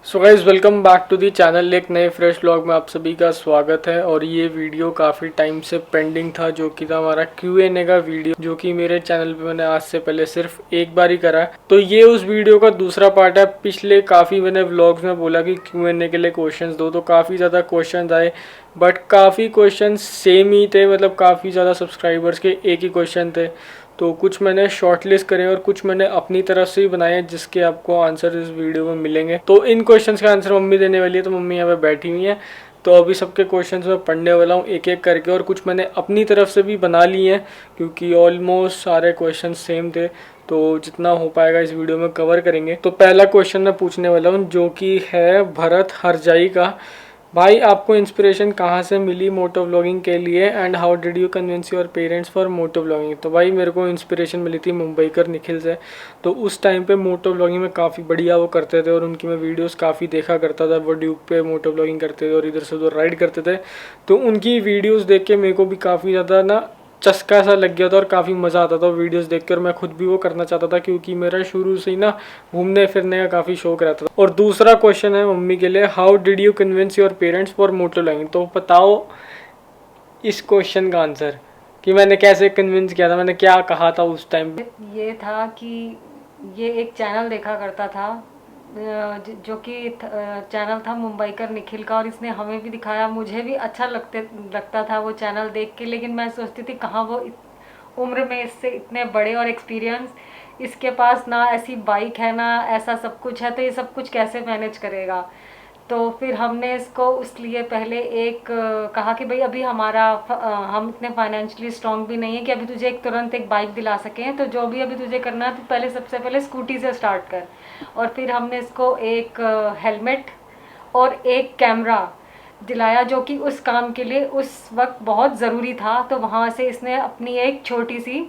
So guys welcome back to the channel. एक नए fresh vlog में आप सभी का स्वागत है। और ये वीडियो काफ़ी टाइम से पेंडिंग था, जो कि था हमारा Q&A का वीडियो, जो कि मेरे चैनल पे मैंने आज से पहले सिर्फ एक बार ही करा है। तो ये उस वीडियो का दूसरा पार्ट है। पिछले काफ़ी मैंने व्लॉग्स में बोला कि Q&A के लिए क्वेश्चंस दो, तो काफ़ी ज़्यादा क्वेश्चंस आए, बट काफ़ी क्वेश्चन सेम ही थे। मतलब काफ़ी ज़्यादा सब्सक्राइबर्स के एक ही क्वेश्चन थे। तो कुछ मैंने शॉर्ट लिस्ट करे और कुछ मैंने अपनी तरफ से ही बनाए हैं, जिसके आपको आंसर इस वीडियो में मिलेंगे। तो इन क्वेश्चंस का आंसर मम्मी देने वाली है, तो मम्मी यहाँ पे बैठी हुई है। तो अभी सबके क्वेश्चंस मैं पढ़ने वाला हूँ एक एक करके, और कुछ मैंने अपनी तरफ से भी बना लिए हैं, क्योंकि ऑलमोस्ट सारे क्वेश्चन सेम थे। तो जितना हो पाएगा इस वीडियो में कवर करेंगे। तो पहला क्वेश्चन मैं पूछने वाला हूँ, जो कि है भरत हरजाई का। भाई, आपको इंस्पिरेशन कहाँ से मिली मोटो व्लॉगिंग के लिए, and how did you convince your parents for moto vlogging? तो भाई, मेरे को इंस्पिरेशन मिली थी मुंबईकर निखिल से। तो उस टाइम पे मोटो व्लॉगिंग में काफ़ी बढ़िया वो करते थे, और उनकी मैं वीडियोस काफ़ी देखा करता था। वो ड्यूब पे मोटो व्लॉगिंग करते थे और इधर से उधर राइड करते थे। तो उनकी वीडियोस देख के मेरे को भी काफ़ी ज़्यादा ना चस्का सा लग गया था, और काफ़ी मज़ा आता था वीडियोस देखकर। मैं खुद भी वो करना चाहता था, क्योंकि मेरा शुरू से ही ना घूमने फिरने का काफ़ी शौक रहता था। और दूसरा क्वेश्चन है मम्मी के लिए, how did you convince your parents for moto vlogging? तो बताओ इस क्वेश्चन का आंसर, कि मैंने कैसे कन्विंस किया था, मैंने क्या कहा था उस टाइम। ये था कि ये एक चैनल देखा करता था, जो कि चैनल था मुंबईकर निखिल का, और इसने हमें भी दिखाया। मुझे भी अच्छा लगता था वो चैनल देख के, लेकिन मैं सोचती थी कहाँ वो उम्र में इससे इतने बड़े, और एक्सपीरियंस इसके पास ना, ऐसी बाइक है ना, ऐसा सब कुछ है, तो ये सब कुछ कैसे मैनेज करेगा। तो फिर हमने इसको उसलिए पहले कहा कि भाई अभी हम इतने फाइनेंशियली स्ट्रांग भी नहीं है कि अभी तुझे तुरंत एक बाइक दिला सकें, तो जो भी अभी तुझे करना है तो पहले सबसे पहले स्कूटी से स्टार्ट कर। और फिर हमने इसको एक हेलमेट और एक कैमरा दिलाया, जो कि उस काम के लिए उस वक्त बहुत ज़रूरी था। तो वहाँ से इसने अपनी एक छोटी सी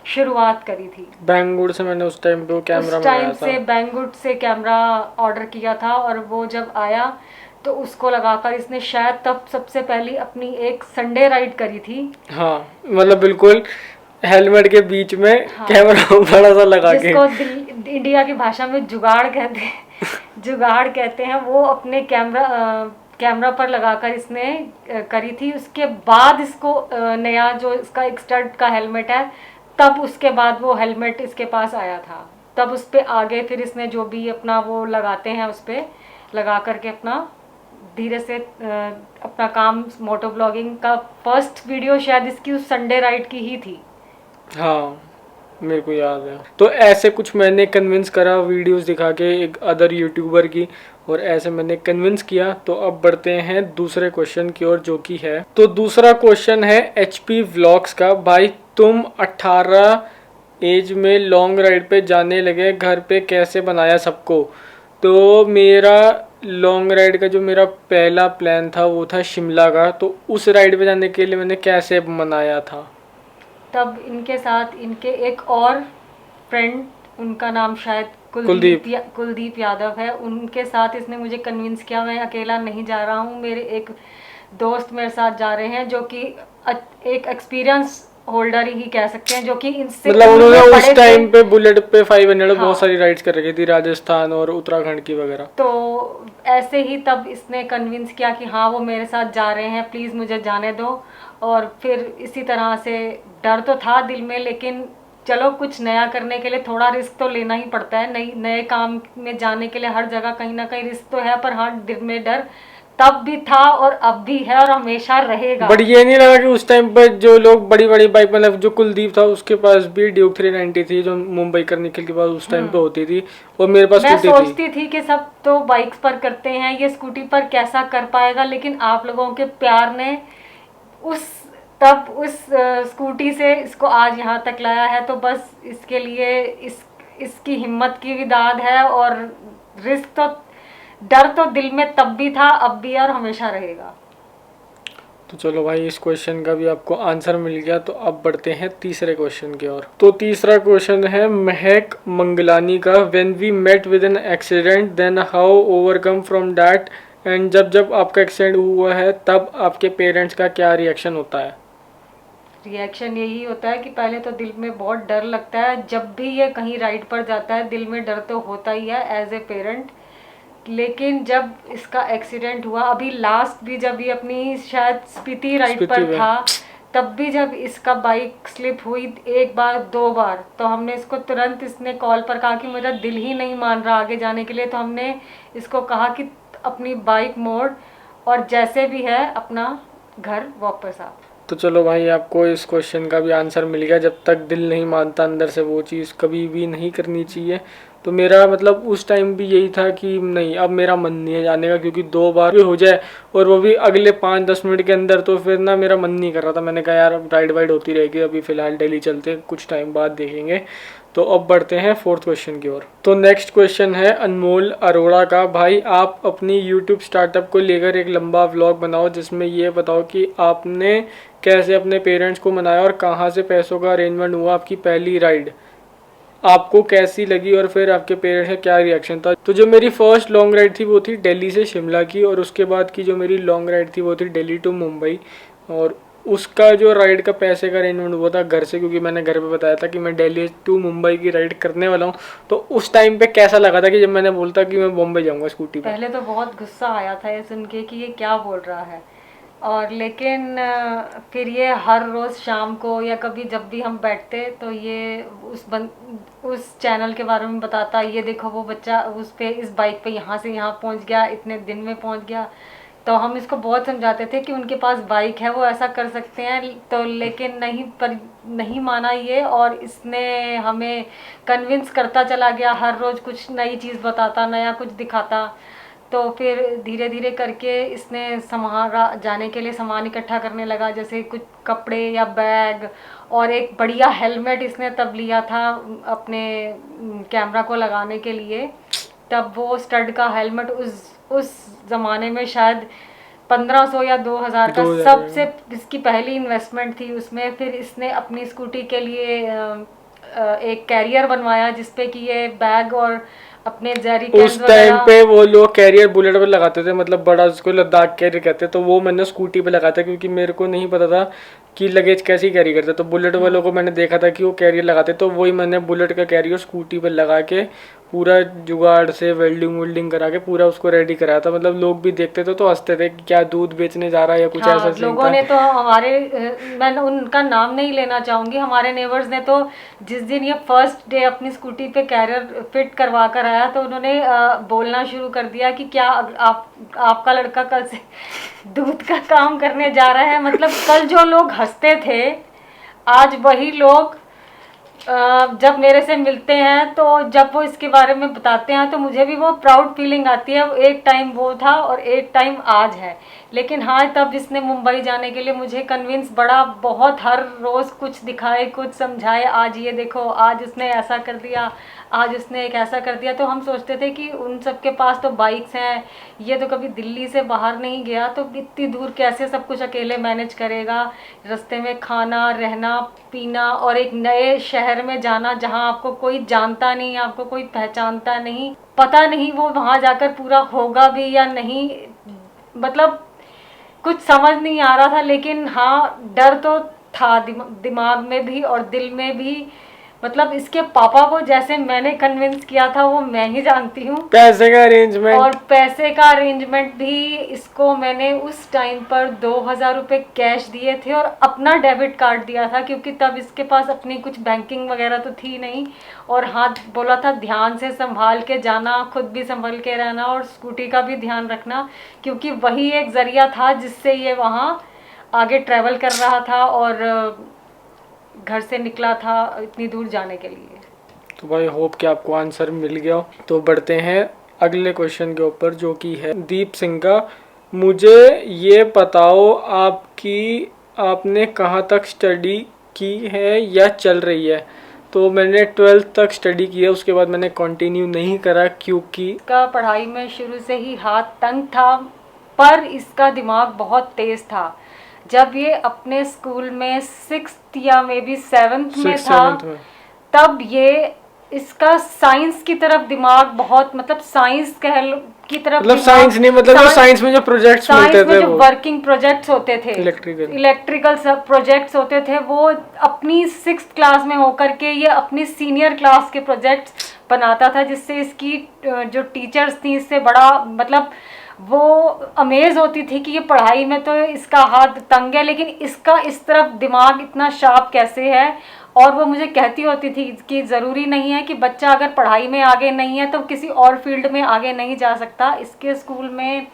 शुरुआत करी थी। बैंगलोर से मैंने उस टाइम पे वो कैमरा उस टाइम मंगाया था। से बैंगुड से कैमरा ऑर्डर किया था, और वो जब आया तो उसको लगाकर इसने शायद तब सबसे पहली अपनी एक संडे राइड करी थी। हाँ, मतलब बिल्कुल हेलमेट के बीच में हाँ, कैमरा बड़ा सा लगा के। जिसको इंडिया की भाषा में जुगाड़ कहते हैं। जुगाड़ कहते हैं। वो अपने कैमरा पर लगाकर इसने करी थी। उसके बाद इसको नया जो इसका एक स्टड का हेलमेट है, तब उसके बाद वो हेलमेट इसके पास आया था। तब उस पर आगे फिर इसने जो भी अपना वो लगाते हैं, उस पर लगा करके अपना धीरे से अपना काम, मोटो ब्लॉगिंग का फर्स्ट वीडियो शायद इसकी उस संडे राइड की ही थी। हाँ, मेरे को याद है। तो ऐसे कुछ मैंने कन्विंस करा वीडियोस दिखा के एक अदर यूट्यूबर की, और ऐसे मैंने कन्विंस किया। तो अब बढ़ते हैं दूसरे क्वेश्चन की ओर, जो कि है, तो दूसरा क्वेश्चन है HP व्लॉग्स का। भाई, तुम 18 एज में लॉन्ग राइड पे जाने लगे, घर पे कैसे बनाया सबको? तो मेरा लॉन्ग राइड का जो मेरा पहला प्लान था वो था शिमला का। तो उस राइड पे जाने के लिए मैंने कैसे मनाया था? तब इनके साथ इनके एक और फ्रेंड, उनका नाम शायद कुलदीप। कुलदीप यादव है, उनके साथ इसने मुझे कन्विंस किया। मैं अकेला नहीं जा रहा हूँ, मेरे एक दोस्त मेरे साथ जा रहे हैं, जो कि एक एक्सपीरियंस होल्डर ही कह सकते हैं, जो कि इनसे मतलब उम्र उन्होंने में उस बड़े थे। टाइम पे बुलेट पे 500 बहुत हाँ, सारी राइड्स कर रखी थी, राजस्थान और उत्तराखंड की वगैरह। तो ऐसे ही तब इसने कन्विंस किया कि हाँ वो मेरे साथ जा रहे हैं, प्लीज़ मुझे जाने दो। और फिर इसी तरह से डर तो था दिल में, लेकिन चलो कुछ नया करने के लिए थोड़ा रिस्क तो लेना ही पड़ता है। नई नए काम में जाने के लिए हर जगह कहीं ना कहीं रिस्क तो है, पर हाँ दिल में डर तब भी था और अब भी है और हमेशा रहेगा। बट ये नहीं लगा कि उस टाइम पर जो लोग बड़ी बड़ी बाइक, मतलब जो कुलदीप था उसके पास भी ड्यूक 390 थी, जो मुंबई कर निखिल के पास उस टाइम पे होती थी, और मेरे पास मैं स्कूटी थी। सोचती थी कि सब तो बाइक्स पर करते हैं, ये स्कूटी पर कैसा कर पाएगा, लेकिन आप लोगों के प्यार ने उस तब उस स्कूटी से इसको आज यहाँ तक लाया है। तो बस इसके लिए इसकी हिम्मत की भी दाद है। और रिस्क तो, डर तो दिल में तब भी था, अब भी है और हमेशा रहेगा। तो चलो भाई, इस क्वेश्चन का भी आपको आंसर मिल गया। तो अब बढ़ते हैं तीसरे क्वेश्चन की ओर। तो तीसरा क्वेश्चन है महक मंगलानी का, when we met with an accident then how overcome from that, and जब जब आपका एक्सीडेंट हुआ है तब आपके पेरेंट्स का क्या रिएक्शन होता है? रिएक्शन यही होता है कि पहले तो दिल में बहुत डर लगता है। जब भी ये कहीं राइड पर जाता है, दिल में डर तो होता ही है एज ए पेरेंट। लेकिन जब इसका एक्सीडेंट हुआ, अभी लास्ट भी जब ये अपनी शायद स्पीति राइड स्पीति पर में। था, तब भी जब इसका बाइक स्लिप हुई 1 बार 2 बार, तो हमने इसको तुरंत, इसने कॉल पर कहा कि मेरा दिल ही नहीं मान रहा आगे जाने के लिए, तो हमने इसको कहा कि अपनी बाइक मोड़ और जैसे भी है अपना घर वापस आ। तो चलो भाई, आपको इस क्वेश्चन का भी आंसर मिल गया। जब तक दिल नहीं मानता अंदर से, वो चीज़ कभी भी नहीं करनी चाहिए। तो मेरा मतलब उस टाइम भी यही था कि नहीं, अब मेरा मन नहीं है जाने का, क्योंकि 2 बार भी हो जाए और वो भी अगले 5-10 मिनट के अंदर, तो फिर ना मेरा मन नहीं कर रहा था। मैंने कहा यार अब राइड वाइड होती रहेगी, अभी फ़िलहाल दिल्ली चलते हैं, कुछ टाइम बाद देखेंगे। तो अब बढ़ते हैं 4th क्वेश्चन की ओर। तो नेक्स्ट क्वेश्चन है अनमोल अरोड़ा का। भाई, आप अपनी यूट्यूब स्टार्टअप को लेकर एक लंबा व्लॉग बनाओ जिसमें ये बताओ कि आपने कैसे अपने पेरेंट्स को मनाया और कहाँ से पैसों का अरेंजमेंट हुआ। आपकी पहली राइड आपको कैसी लगी और फिर आपके पेरेंट्स का क्या रिएक्शन था। तो जो मेरी फर्स्ट लॉन्ग राइड थी वो थी दिल्ली से शिमला की, और उसके बाद की जो मेरी लॉन्ग राइड थी वो थी दिल्ली टू मुंबई। और उसका जो राइड का पैसे का अरेंजमेंट हुआ था घर से, क्योंकि मैंने घर पे बताया था कि मैं दिल्ली टू मुंबई की राइड करने वाला हूँ। तो उस टाइम पे कैसा लगा था कि जब मैंने बोलता कि मैं बॉम्बे जाऊँगा स्कूटी पर? पहले तो बहुत गुस्सा आया था ये सुन के कि ये क्या बोल रहा है, और लेकिन फिर ये हर रोज़ शाम को या कभी जब भी हम बैठते तो ये उस चैनल के बारे में बताता, ये देखो वो बच्चा उस पे इस बाइक पे यहाँ से यहाँ पहुँच गया, इतने दिन में पहुँच गया। तो हम इसको बहुत समझाते थे कि उनके पास बाइक है, वो ऐसा कर सकते हैं, तो लेकिन नहीं माना ये, और इसने हमें कन्विंस करता चला गया, हर रोज़ कुछ नई चीज़ बताता, नया कुछ दिखाता। तो फिर धीरे धीरे करके इसने जाने के लिए सामान इकट्ठा करने लगा, जैसे कुछ कपड़े या बैग, और एक बढ़िया हेलमेट इसने तब लिया था अपने कैमरा को लगाने के लिए। तब वो स्टड का हेलमेट उस ज़माने में शायद 1500 या 2000 का 2000 सबसे इसकी पहली इन्वेस्टमेंट थी उसमें। फिर इसने अपनी स्कूटी के लिए एक कैरियर बनवाया जिसपे कि ये बैग और अपने जेरी उस टाइम पे वो लोग कैरियर बुलेट पे लगाते थे, मतलब बड़ा, उसको लद्दाख कैरियर कहते हैं। तो वो मैंने स्कूटी पे लगाया था, क्योंकि मेरे को नहीं पता था कि लगेज कैसी कैरी करते। तो बुलेट वालों को मैंने देखा था कि वो कैरियर लगाते, तो वही मैंने बुलेट का कैरियर स्कूटी पे लगा के पूरा जुगाड़ से वेल्डिंग वेल्डिंग करा के पूरा उसको रेडी कराया था। मतलब लोग भी देखते थे तो हंसते थे कि क्या दूध बेचने जा रहा है या कुछ ऐसा सीन लोगों था। ने तो मैं उनका नाम नहीं लेना चाहूँगी, हमारे नेबर्स ने तो जिस दिन ये फर्स्ट डे अपनी स्कूटी पे कैरियर फिट करवा कर आया तो उन्होंने बोलना शुरू कर दिया कि क्या आपका लड़का कल से दूध का काम करने जा रहा है। मतलब कल जो लोग हंसते थे, आज वही लोग जब मेरे से मिलते हैं तो जब वो इसके बारे में बताते हैं तो मुझे भी वो प्राउड फीलिंग आती है। एक टाइम वो था और एक टाइम आज है। लेकिन हाँ, तब इसने मुंबई जाने के लिए मुझे कन्विंस बहुत हर रोज़ कुछ दिखाए, कुछ समझाए, आज ये देखो, आज उसने ऐसा कर दिया, आज उसने एक ऐसा कर दिया। तो हम सोचते थे कि उन सब के पास तो बाइक्स हैं, ये तो कभी दिल्ली से बाहर नहीं गया, तो इतनी दूर कैसे सब कुछ अकेले मैनेज करेगा। रास्ते में खाना, रहना, पीना, और एक नए शहर में जाना जहाँ आपको कोई जानता नहीं, आपको कोई पहचानता नहीं, पता नहीं वो वहाँ जाकर पूरा होगा भी या नहीं। मतलब कुछ समझ नहीं आ रहा था। लेकिन हाँ, डर तो था दिमाग में भी और दिल में भी। मतलब इसके पापा को जैसे मैंने कन्विंस किया था वो मैं ही जानती हूँ। पैसे का अरेंजमेंट, और पैसे का अरेंजमेंट भी इसको मैंने उस टाइम पर 2000 रुपये कैश दिए थे और अपना डेबिट कार्ड दिया था, क्योंकि तब इसके पास अपनी कुछ बैंकिंग वगैरह तो थी नहीं। और हाँ, बोला था ध्यान से संभाल के जाना, खुद भी संभल के रहना और स्कूटी का भी ध्यान रखना, क्योंकि वही एक ज़रिया था जिससे ये वहाँ आगे ट्रैवल कर रहा था और घर से निकला था इतनी दूर जाने के लिए। तो भाई होप कि आपको आंसर मिल गया हो। तो बढ़ते हैं अगले क्वेश्चन के ऊपर, जो कि है दीप सिंह का। मुझे ये बताओ आपने कहाँ तक स्टडी की है या चल रही है? तो मैंने 12th तक स्टडी किया, उसके बाद मैंने कंटिन्यू नहीं करा क्योंकि इसका पढ़ाई में शुरू से ही हाथ तंग था, पर इसका दिमाग बहुत तेज था। जब ये अपने स्कूल में 6th या मे बी 7th में था, तब ये इसका साइंस की तरफ दिमाग बहुत, मतलब साइंस की तरफ, मतलब साइंस नहीं, मतलब जो साइंस में जो प्रोजेक्ट्स मिलते थे, जो वर्किंग प्रोजेक्ट्स होते थे, इलेक्ट्रिकल सब प्रोजेक्ट्स होते थे, वो अपनी 6th क्लास में होकर के ये अपनी सीनियर क्लास के प्रोजेक्ट्स बनाता था, जिससे इसकी जो टीचर्स थी इससे बड़ा मतलब वो अमेज होती थी कि ये पढ़ाई में तो इसका हाथ तंग है, लेकिन इसका इस तरफ दिमाग इतना शार्प कैसे है। और वो मुझे कहती होती थी कि ज़रूरी नहीं है कि बच्चा अगर पढ़ाई में आगे नहीं है तो किसी और फील्ड में आगे नहीं जा सकता। इसके स्कूल में,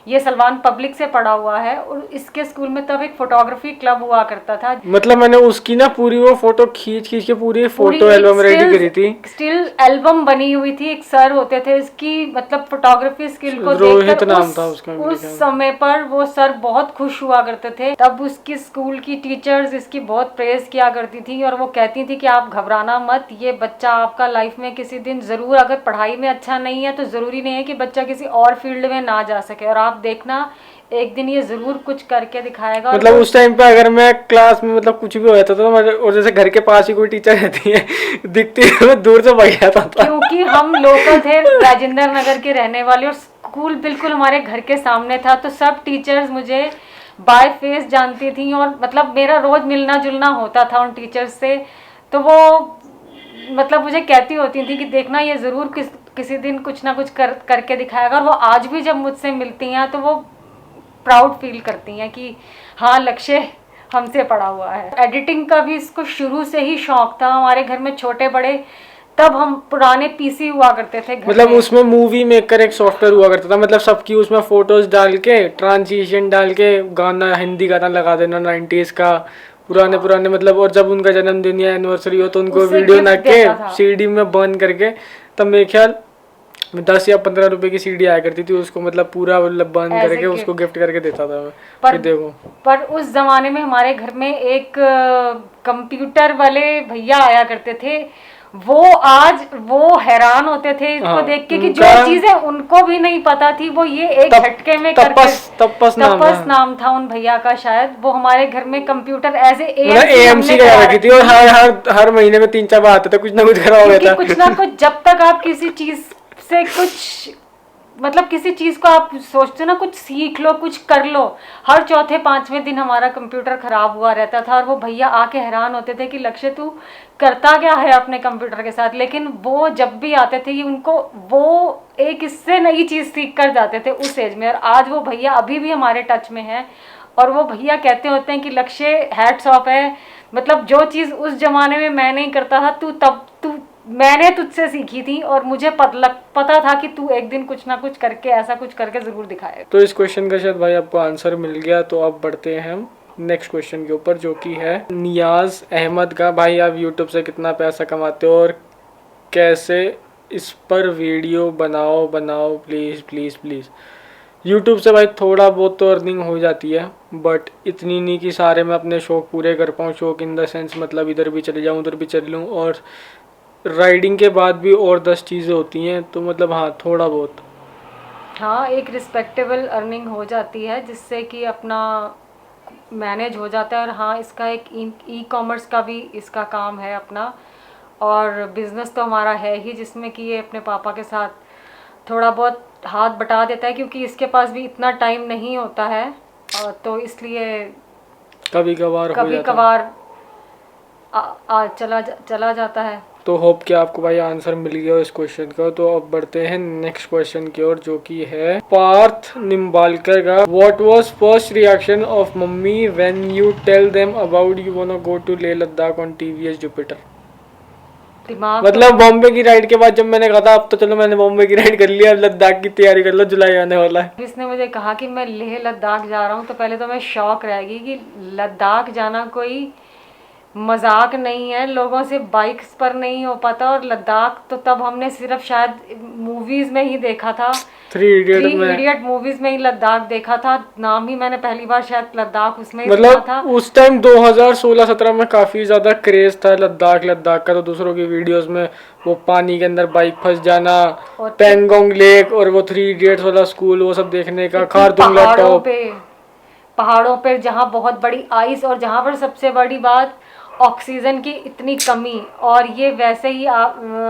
ये सलमान पब्लिक से पढ़ा हुआ है, और इसके स्कूल में तब एक फोटोग्राफी क्लब हुआ करता था। मतलब मैंने उसकी ना पूरी वो फोटो खींच के पूरी फोटो एल्बम रेडी करी थी, स्टिल एल्बम बनी हुई थी। एक सर होते थे इसकी मतलब फोटोग्राफी स्किल को रोहित देखकर नाम था उसका, उस समय पर वो सर बहुत खुश हुआ करते थे। तब उसकी स्कूल की टीचर्स इसकी बहुत प्रेज किया करती थी, और वो कहती थी कि आप घबराना मत, ये बच्चा आपका लाइफ में किसी दिन जरूर, अगर पढ़ाई में अच्छा नहीं है तो जरूरी नहीं है कि बच्चा किसी और फील्ड में ना जा सके, और आप देखना एक दिन ये जरूर कुछ करके दिखाएगा। मतलब उस टाइम पे अगर मैं क्लास में मतलब कुछ भी हो जाता था तो और जैसे घर के पास ही कोई टीचर रहती है दिखती है, मैं दूर से भाग जाता था, क्योंकि हम लोकल थे, राजेंद्र नगर के रहने वाले, और स्कूल बिल्कुल हमारे घर के सामने था, तो सब टीचर्स मुझे बाय फेस जानती थी, और मतलब मेरा रोज मिलना जुलना होता था उन टीचर्स से। तो वो मतलब मुझे कहती होती थी कि देखना ये जरूर किसी दिन कुछ ना कुछ करके दिखाएगा। और वो आज भी जब मुझसे मिलती हैं तो वो प्राउड फील करती हैं कि हाँ, लक्ष्य हमसे पढ़ा हुआ है। एडिटिंग का भी इसको शुरू से ही शौक था। हमारे घर में छोटे बड़े, तब हम पुराने पीसी हुआ करते थे घर मतलब में। उसमें मूवी मेकर एक सॉफ्टवेयर हुआ करता था, मतलब सबकी उसमें फोटोज डाल के ट्रांजिशन डाल के गाना, हिंदी गाना लगा देना 90s का पुराने पुराने, मतलब और जब उनका जन्मदिन या एनिवर्सरी हो तो उनको उससे वीडियो गिफ्ट ना के देता था। सीडी में बर्न करके, तब मेरे ख्याल 10 या 15 रुपए की सीडी आया करती थी, उसको मतलब पूरा बर्न As a करके उसको गिफ्ट करके देता था मैं पर कि देखो। पर उस जमाने में हमारे घर में एक कंप्यूटर वाले भैया आया करते थे। वो आज वो हैरान होते थे इसको हाँ, देख के कि जो उनका चीजें उनको भी नहीं पता थी वो ये एक झटके में तपस नाम था उन भैया का शायद। वो हमारे घर में कंप्यूटर एज एएमसी करा रखी थी, और हर महीने में 3-4 बार आते थे, कुछ ना कुछ खराब हो गया था। कुछ ना कुछ, जब तक आप किसी चीज से कुछ मतलब किसी चीज को आप सोचते ना, कुछ सीख लो, कुछ कर लो, हर चौथे पांचवें दिन हमारा कंप्यूटर खराब हुआ रहता था। और वो भैया आके हैरान होते थे कि लक्ष्य तू करता क्या है अपने कंप्यूटर के साथ। लेकिन वो जब भी आते थे उनको वो एक इससे नई चीज सीख कर जाते थे उस एज में। और आज वो भैया अभी भी हमारे टच में है, और वो भैया कहते होते हैं कि लक्ष्य हैट्स ऑफ है, मतलब जो चीज उस जमाने में मैं नहीं करता था मैंने तुझसे सीखी थी, और मुझे पता था कि तू एक दिन कुछ ना कुछ करके ऐसा कुछ करके जरूर दिखाएगा। तो इस क्वेश्चन का शायद भाई आपको आंसर मिल गया, तो अब बढ़ते हैं हम नेक्स्ट क्वेश्चन के ऊपर, जो कि है नियाज अहमद का। भाई आप यूट्यूब से कितना पैसा कमाते हो और कैसे इस पर वीडियो बनाओ प्लीज़ प्लीज़ प्लीज़। यूट्यूब से भाई थोड़ा बहुत तो अर्निंग हो जाती है, बट इतनी नहीं कि सारे मैं अपने शौक पूरे कर पाऊँ। शौक इन द सेंस मतलब इधर भी चले जाऊँ उधर भी चल लूँ, और राइडिंग के बाद भी और 10 चीज़ें होती हैं, तो मतलब हाँ थोड़ा बहुत। हाँ, एक रिस्पेक्टेबल अर्निंग हो जाती है जिससे कि अपना मैनेज हो जाता है। और हाँ, इसका एक ई कॉमर्स का भी इसका काम है अपना, और बिज़नेस तो हमारा है ही जिसमें कि ये अपने पापा के साथ थोड़ा बहुत हाथ बटा देता है, क्योंकि इसके पास भी इतना टाइम नहीं होता है, और तो इसलिए कभी कभार चला जाता है। तो होप कि आपको भाई आंसर मिल गया इस क्वेश्चन का। तो अब बढ़ते हैं नेक्स्ट क्वेश्चन की ओर, जो कि है पार्थ निम्बालकर का। What was first reaction of mummy when you tell them about you want to go to Leh Ladakh on TVS Jupiter. मतलब बॉम्बे की राइड के बाद जब मैंने कहा था अब तो चलो मैंने बॉम्बे की राइड कर लिया, अब लद्दाख की तैयारी कर लो, जुलाई आने वाला है। इसने मुझे कहा कि मैं लेह लद्दाख जा रहा हूँ, तो पहले तो मैं शॉक रहेगी कि लद्दाख जाना कोई मजाक नहीं है, लोगों से बाइक्स पर नहीं हो पाता। और लद्दाख तो तब हमने सिर्फ शायद मूवीज में ही देखा था, थ्री इडियट मूवीज में ही लद्दाख देखा था। नाम ही मैंने पहली बार शायद लद्दाख उसमें मतलब था। उस टाइम 2016-17 में काफी ज्यादा क्रेज था लद्दाख का, तो दूसरों की वीडियोस में वो पानी के अंदर बाइक फंस जाना, पेंगोंग लेक और वो 3 इडियट्स वाला स्कूल, वो सब देखने का, खारदुंगला टॉप, पहाड़ों पे जहाँ बहुत बड़ी आइस, और जहाँ पर सबसे बड़ी बात ऑक्सीजन की इतनी कमी। और ये वैसे ही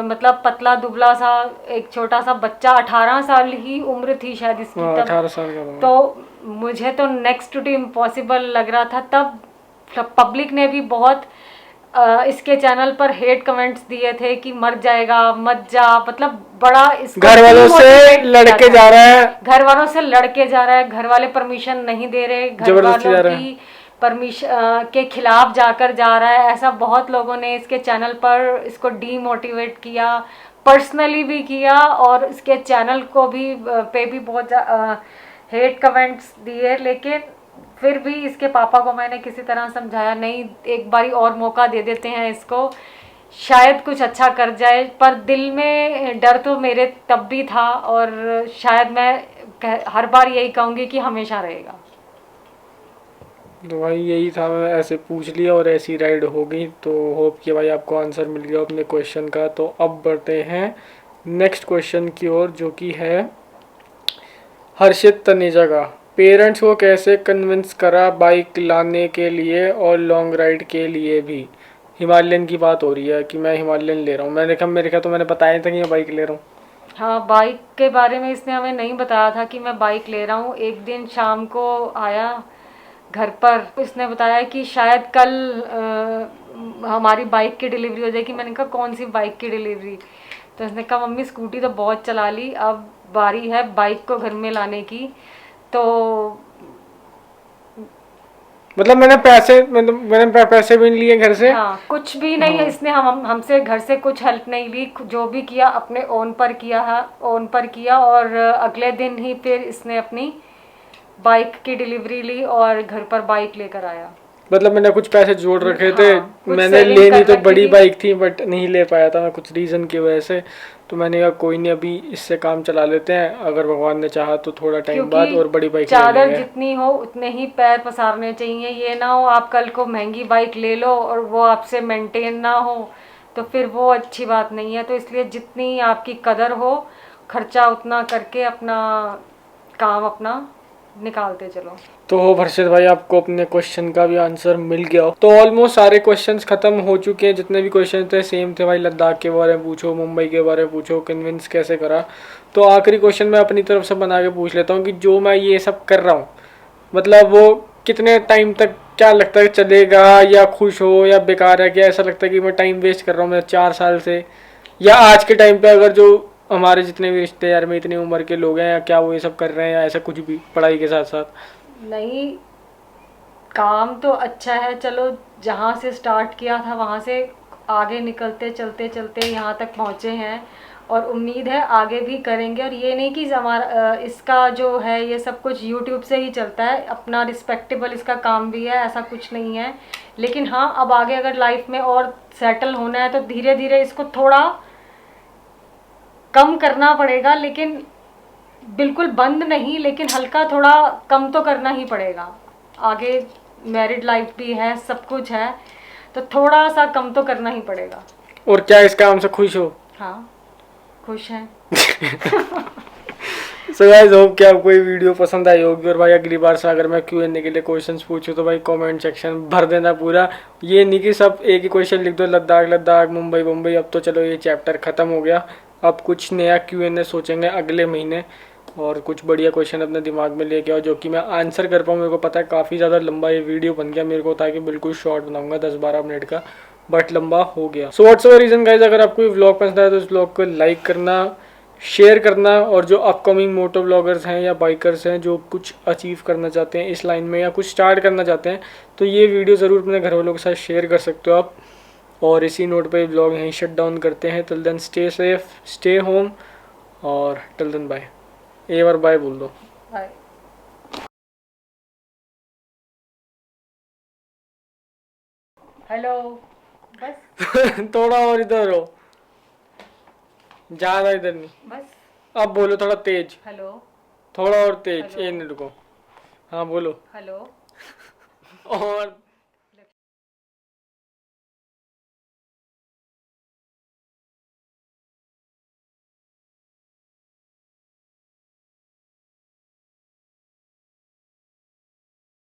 मतलब पतला दुबला सा एक छोटा सा बच्चा, 18 साल ही उम्र थी शायद इसकी तब। 18 साल का। तो मुझे तो नेक्स्ट टू इम्पॉसिबल लग रहा था। तब पब्लिक ने भी बहुत इसके चैनल पर हेट कमेंट्स दिए थे कि मर जाएगा, मत जा, मतलब बड़ा इसको घर वालों से demotivate किया लड़के था। जा रहा है, घर वालों से लड़के जा रहा है, घर वाले परमिशन नहीं दे रहे, घर जबरदस्ती वालों जा रहा है। की परमिशन के खिलाफ जाकर जा रहा है। ऐसा बहुत लोगों ने इसके चैनल पर इसको डीमोटिवेट किया, पर्सनली भी किया, और इसके चैनल को भी पे भी बहुत हेट कमेंट्स दिए। लेकिन फिर भी इसके पापा को मैंने किसी तरह समझाया, नहीं एक बारी और मौका दे देते हैं इसको, शायद कुछ अच्छा कर जाए। पर दिल में डर तो मेरे तब भी था, और शायद मैं हर बार यही कहूँगी कि हमेशा रहेगा। तो भाई यही था, मैं ऐसे पूछ लिया और ऐसी राइड हो गई। तो होप कि भाई आपको आंसर मिल गया अपने क्वेश्चन का। तो अब बढ़ते हैं नेक्स्ट क्वेश्चन की ओर, जो कि है हर्षित तनेजा का। पेरेंट्स को कैसे कन्विंस करा बाइक लाने के लिए और लॉन्ग राइड के लिए भी? हिमालयन की बात हो रही है कि मैं हिमालयन ले रहा हूँ। मैंने कहा मेरे का तो मैंने बताया था कि मैं बाइक ले रहा हूँ। हाँ, बाइक के बारे में इसने हमें नहीं बताया था कि मैं बाइक ले रहा हूँ। एक दिन शाम को आया घर पर, इसने बताया कि शायद कल हमारी बाइक की डिलीवरी हो जाएगी। मैंने कहा कौन सी बाइक की डिलीवरी? तो उसने कहा मम्मी स्कूटी तो बहुत चला ली, अब बारी है बाइक को घर में लाने की। तो मतलब मैंने पैसे भी नहीं लिए घर से। हाँ, कुछ भी नहीं है, इसने हमसे घर से कुछ हेल्प नहीं ली। जो भी किया अपने ओन पर किया है, ओन पर किया। और अगले दिन ही फिर इसने अपनी बाइक की डिलीवरी ली और घर पर बाइक लेकर आया। मतलब मैंने कुछ पैसे जोड़ रखे थे। हाँ, कुछ मैंने सेविंग लेनी कर तो रखी बड़ी थी। बाइक थी बट नहीं ले पाया था मैं कुछ रीज़न की वजह से। तो मैंने कहा कोई नहीं, अभी इससे काम चला लेते हैं, अगर भगवान ने चाहा तो थोड़ा टाइम बाद और बड़ी बाइक ले चादर लेंगे। जितनी हो उतने ही पैर पसारने चाहिए। ये ना हो आप कल को महंगी बाइक ले लो और वो आपसे मेंटेन ना हो, तो फिर वो अच्छी बात नहीं है। तो इसलिए जितनी आपकी कदर हो, खर्चा उतना करके अपना काम अपना निकालते चलो। तो हो हर्षित भाई, आपको अपने क्वेश्चन का भी आंसर मिल गया हो। तो ऑलमोस्ट सारे क्वेश्चंस खत्म हो चुके हैं। जितने भी क्वेश्चन थे सेम थे भाई, लद्दाख के बारे में पूछो, मुंबई के बारे में पूछो, कन्विंस कैसे करा। तो आखिरी क्वेश्चन मैं अपनी तरफ से बना के पूछ लेता हूँ कि जो मैं ये सब कर रहा हूँ, मतलब वो कितने टाइम तक क्या लगता है चलेगा, या खुश हो या बेकार है? क्या ऐसा लगता है कि मैं टाइम वेस्ट कर रहा हूँ मैं 4 साल से, या आज के टाइम पे अगर जो हमारे जितने भी रिश्तेदार में इतनी उम्र के लोग हैं, या क्या वो ये सब कर रहे हैं, या ऐसा कुछ भी पढ़ाई के साथ साथ? नहीं, काम तो अच्छा है। चलो, जहाँ से स्टार्ट किया था वहाँ से आगे निकलते चलते चलते यहाँ तक पहुँचे हैं, और उम्मीद है आगे भी करेंगे। और ये नहीं कि हमारा इसका जो है ये सब कुछ यूट्यूब से ही चलता है, अपना रिस्पेक्टेबल इसका काम भी है, ऐसा कुछ नहीं है। लेकिन हाँ, अब आगे अगर लाइफ में और सेटल होना है तो धीरे धीरे इसको थोड़ा कम करना पड़ेगा। लेकिन बिल्कुल बंद नहीं, लेकिन हल्का थोड़ा कम तो करना ही पड़ेगा। आगे मैरिड लाइफ भी है, सब कुछ है, तो थोड़ा सा कम तो करना ही पड़ेगा। और क्या इस काम से खुश हो? हाँ, खुश हैं। सो गाइस, होप कि आपको ये वीडियो पसंद आई होगी। और भाई अगली बार से अगर मैं Q&A के लिए क्वेश्चंस पूछूं तो भाई कमेंट सेक्शन भर देना पूरा। ये नहीं कि सब एक ही क्वेश्चन लिख दो, लद्दाख लद्दाख, मुंबई मुंबई। अब तो चलो ये चैप्टर खत्म हो गया, अब कुछ नया Q&A सोचेंगे अगले महीने, और कुछ बढ़िया क्वेश्चन अपने दिमाग में लेके आओ जो कि मैं आंसर कर पाऊँ। मेरे को पता है काफ़ी ज़्यादा लंबा ये वीडियो बन गया, मेरे को था कि बिल्कुल शॉर्ट बनाऊंगा 10-12 मिनट का, बट लंबा हो गया। So what's the reason guys, अगर आपको ये व्लॉग पसंद आया तो इस व्लॉग को लाइक करना, शेयर करना, और जो अपकमिंग मोटो ब्लॉगर्स हैं या बाइकर्स हैं जो कुछ अचीव करना चाहते हैं इस लाइन में या कुछ स्टार्ट करना चाहते हैं, तो ये वीडियो ज़रूर अपने घर वालों के साथ शेयर कर सकते हो आप। और इसी नोट पे व्लॉग यहीं शट डाउन करते हैं। Till then stay safe, stay home, और टिल देन बाय। एक बार बाय बोल दो। बाय। हेलो, बस थोड़ा और इधर हो, ज़्यादा इधर नहीं। बस। अब बोलो थोड़ा तेज, हेलो, थोड़ा और तेज। हेलो। एक मिनट रुको, हाँ बोलो। हेलो। और